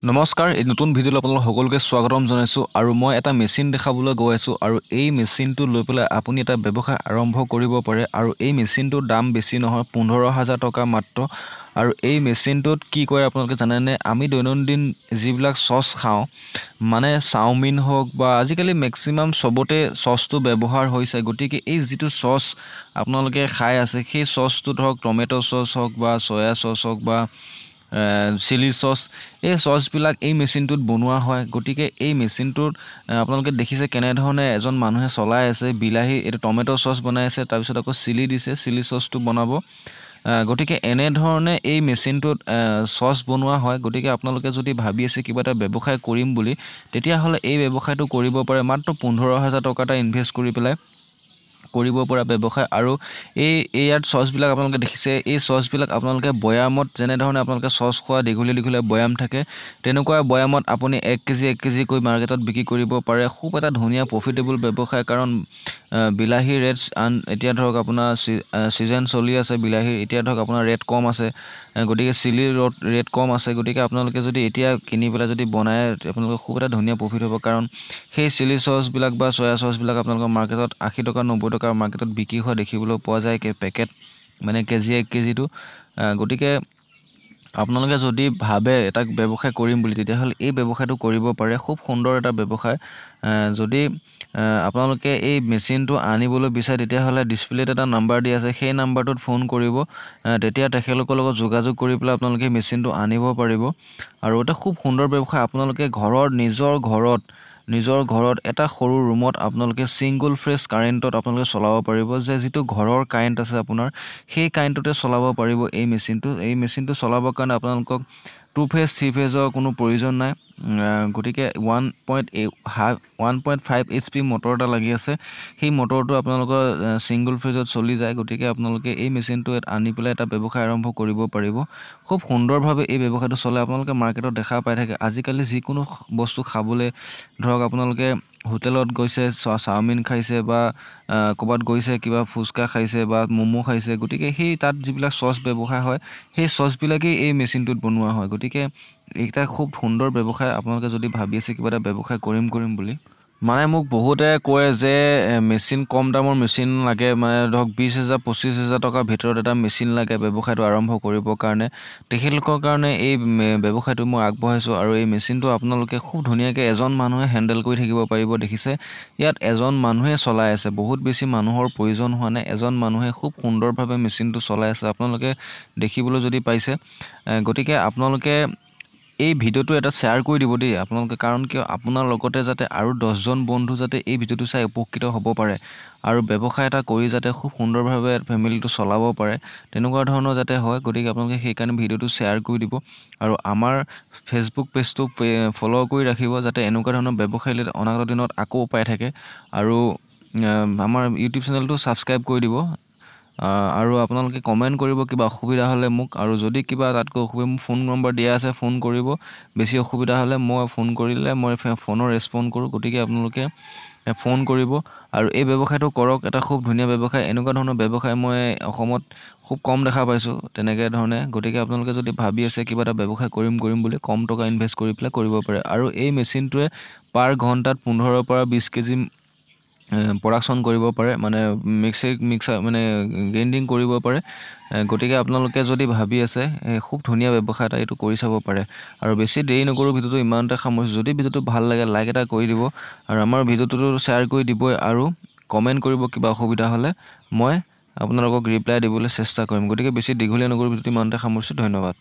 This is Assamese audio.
নমস্কাৰ এই নতুন ভিডিঅ'লৈ আপোনালোক সকলোকে স্বাগতম জনাইছোঁ আৰু মই এটা মেচিন দেখাবলৈ গৈ আছোঁ আৰু এই মেচিনটো লৈ পেলাই আপুনি এটা ব্যৱসায় আৰম্ভ কৰিব পাৰে আৰু এই মেচিনটোৰ দাম বেছি নহয় 15,000 টকা মাত্ৰ আৰু এই মেচিনটোত কি কৰে আপোনালোকে জানেনে আমি দৈনন্দিন যিবিলাক চচ খাওঁ মানে চাওমিন হওক বা আজিকালি মেক্সিমাম চবতে চচটো ব্যৱহাৰ হৈছে গতিকে এই যিটো চচ আপোনালোকে খাই আছে সেই চচটো ধৰক টমেটো চচ হওক বা সয়া চচ হওক বা চিলি চচ এই চচবিলাক এই মেচিনটোত বনোৱা হয় গতিকে এই মেচিনটোত আপোনালোকে দেখিছে কেনেধৰণে এজন মানুহে চলাই আছে বিলাহী এইটো টমেটো চচ বনাই আছে তাৰপিছত আকৌ চিলি দিছে চিলি চচটো বনাব গতিকে এনেধৰণে এই মেচিনটোত চচ বনোৱা হয় গতিকে আপোনালোকে যদি ভাবি আছে কিবা এটা ব্যৱসায় কৰিম বুলি তেতিয়াহ'লে এই ব্যৱসায়টো কৰিব পাৰে মাত্ৰ 15,000 টকা এটা ইনভেষ্ট কৰি পেলাই কৰিব পৰা ব্যৱসায় আৰু ইয়াত চচবিলাক আপোনালোকে দেখিছে এই চচবিলাক আপোনালোকে বয়ামত যেনেধৰণে আপোনালোকে চচ খোৱা দীঘলীয়া বয়াম থাকে তেনেকুৱা বয়ামত আপুনি 1 কেজি কৈ মাৰ্কেটত বিক্ৰী কৰিব পাৰে খুব এটা ধুনীয়া প্ৰফিটেবল ব্যৱসায় কাৰণ বিলাহী ৰেটছ এতিয়া ধৰক আপোনাৰ সিজন চলি আছে বিলাহীৰ এতিয়া ধৰক আপোনাৰ ৰেট কম আছে গতিকে চিলিৰ ৰেট কম আছে গতিকে আপোনালোকে যদি এতিয়া কিনি পেলাই যদি বনায় আপোনালোকে খুব এটা ধুনীয়া প্ৰফিট হ'ব কাৰণ সেই চিলি চচবিলাক বা সয়া চচবিলাক আপোনালোকৰ মাৰ্কেটত 80 টকা 90 টকাৰ মাৰ্কেটত বিক্ৰী হোৱা দেখিবলৈ পোৱা যায় পেকেট মানে কেজি 1 কেজিটো গতিকে আপোনালোকে যদি ভাবে এটা ব্যৱসায় কৰিম বুলি তেতিয়াহ'লে এই ব্যৱসায়টো কৰিব পাৰে খুব সুন্দৰ এটা ব্যৱসায় যদি আপোনালোকে এই মেচিনটো আনিবলৈ বিচাৰে তেতিয়াহ'লে ডিসপ্লেত এটা নাম্বাৰ দি আছে সেই নাম্বাৰটোত ফোন কৰিব তেতিয়া তেখেতলোকৰ লগত যোগাযোগ কৰি পেলাই আপোনালোকে মেচিনটো আনিব পাৰিব আৰু এটা খুব সুন্দৰ ব্যৱসায় আপোনালোকে নিজৰ ঘৰত এটা সৰু ৰুমত আপোনালোকে সিঙ্গল ফেজ কাৰেণ্টত আপোনালোকে চলাব পাৰিব যে যিটো ঘৰৰ কাৰেণ্ট আছে আপোনাৰ সেই কাৰেণ্টতে চলাব পাৰিব এই মেচিনটো চলাবৰ কাৰণে আপোনালোকক 2 ফেজ 3 ফেজৰ কোনো প্ৰয়োজন নাই গতিকে 1.5 HP মটৰ এটা লাগি আছে সেই মটৰটো আপোনালোকৰ সিঙ্গল ফেজত চলি যায় গতিকে আপোনালোকে এই মেচিনটো আনি পেলাই এটা ব্যৱসায় আৰম্ভ কৰিব পাৰিব খুব সুন্দৰভাৱে এই ব্যৱসায়টো চলে আপোনালোকে মাৰ্কেটত দেখা পাই থাকে আজিকালি যিকোনো বস্তু খাবলৈ ধৰক আপোনালোকে হোটেলত গৈছে চাওমিন খাইছে বা ক'বাত গৈছে কিবা ফুচকা খাইছে বা মোমো খাইছে গতিকে সেই তাত যিবিলাক চচ ব্যৱহাৰ হয় সেই চচবিলাকেই এই মেচিনটোত বনোৱা হয় গতিকে এটা খুব সুন্দৰ ব্যৱসায় আপোনালোকে যদি ভাবি আছে কিবা এটা ব্যৱসায় কৰিম বুলি মানে মোক বহুতে কয় যে মেচিন কম দামৰ মেচিন লাগে মানে ধৰক 20,000 25,000 টকাৰ ভিতৰত এটা মেচিন লাগে ব্যৱসায়টো আৰম্ভ কৰিবৰ কাৰণে তেখেতলোকৰ কাৰণে এই ব্যৱসায়টো মই আগবঢ়াইছোঁ আৰু এই মেচিনটো আপোনালোকে খুব ধুনীয়াকৈ এজন মানুহে হেণ্ডেল কৰি থাকিব পাৰিব দেখিছে ইয়াত এজন মানুহে চলাই আছে বহুত বেছি মানুহৰ প্ৰয়োজন হোৱা নাই এজন মানুহে খুব সুন্দৰভাৱে মেচিনটো চলাই আছে আপোনালোকে দেখিবলৈ যদি পাইছে গতিকে আপোনালোকে এই ভিডিঅ'টো এটা শ্বেয়াৰ কৰি দিব দেই আপোনালোকে কাৰণ কিয় আপোনাৰ লগতে যাতে আৰু 10 জন বন্ধু যাতে এই ভিডিঅ'টো চাই উপকৃত হ'ব পাৰে আৰু ব্যৱসায় এটা কৰি যাতে খুব সুন্দৰভাৱে ফেমিলিটো চলাব পাৰে তেনেকুৱা ধৰণৰ যাতে হয় গতিকে আপোনালোকে সেই কাৰণে ভিডিঅ'টো শ্বেয়াৰ কৰি দিব আৰু আমাৰ ফেচবুক পেজটো ফলো কৰি ৰাখিব যাতে এনেকুৱা ধৰণৰ ব্যৱসায় অনাগত দিনত আকৌ পাই থাকে আৰু আমাৰ ইউটিউব চেনেলটো সাবস্ক্ৰাইব কৰি দিব আৰু আপোনালোকে কমেন্ট কৰিব কিবা অসুবিধা হলে মোক আৰু যদি কিবা তাতকৈ অসুবিধা মোক ফোন নম্বৰ দিয়া আছে ফোন কৰিব বেছি অসুবিধা হলে মই ফোন কৰিলে মই ফোনৰ ৰেসপন্ড কৰো গতিকে আপোনালোকে ফোন কৰিব আৰু এই ব্যৱসায়টো কৰক এটা খুব ধুনীয়া ব্যৱসায় এনেকুৱা ধৰণৰ ব্যৱসায় মই অসমত খুব কম দেখা পাইছো তেনেকৈ ধৰণে গতিকে আপোনালোকে যদি ভাবি আছে কিবা এটা ব্যৱসায় কৰিম বুলি কম টকা ইনভেষ্ট কৰি পেলাই কৰিব পাৰে আৰু এই মেচিনটোৱে পাৰ ঘণ্টাত 15 পৰা 20 কেজি প্ৰডাকশন কৰিব পাৰে মানে মিক্সাৰ মানে গ্ৰাইণ্ডিং কৰিব পাৰে গতিকে আপোনালোকে যদি ভাবি আছে খুব ধুনীয়া ব্যৱসায় এটা এইটো কৰি চাব পাৰে আৰু বেছি দেৰি নকৰো ভিডিঅ'টো ইমানতে সামৰিছো যদি ভিডিঅ'টো ভাল লাগে লাইক এটা কৰি দিব আৰু আমাৰ ভিডিঅ'টো শ্বেয়াৰ কৰি দিব আৰু কমেন্ট কৰিব কিবা অসুবিধা হলে মই আপোনালোকক ৰিপ্লাই দিবলৈ চেষ্টা কৰিম গতিকে বেছি দীঘলীয়া নকৰো ভিডিঅ'টো ইমানতে সামৰিছো ধন্যবাদ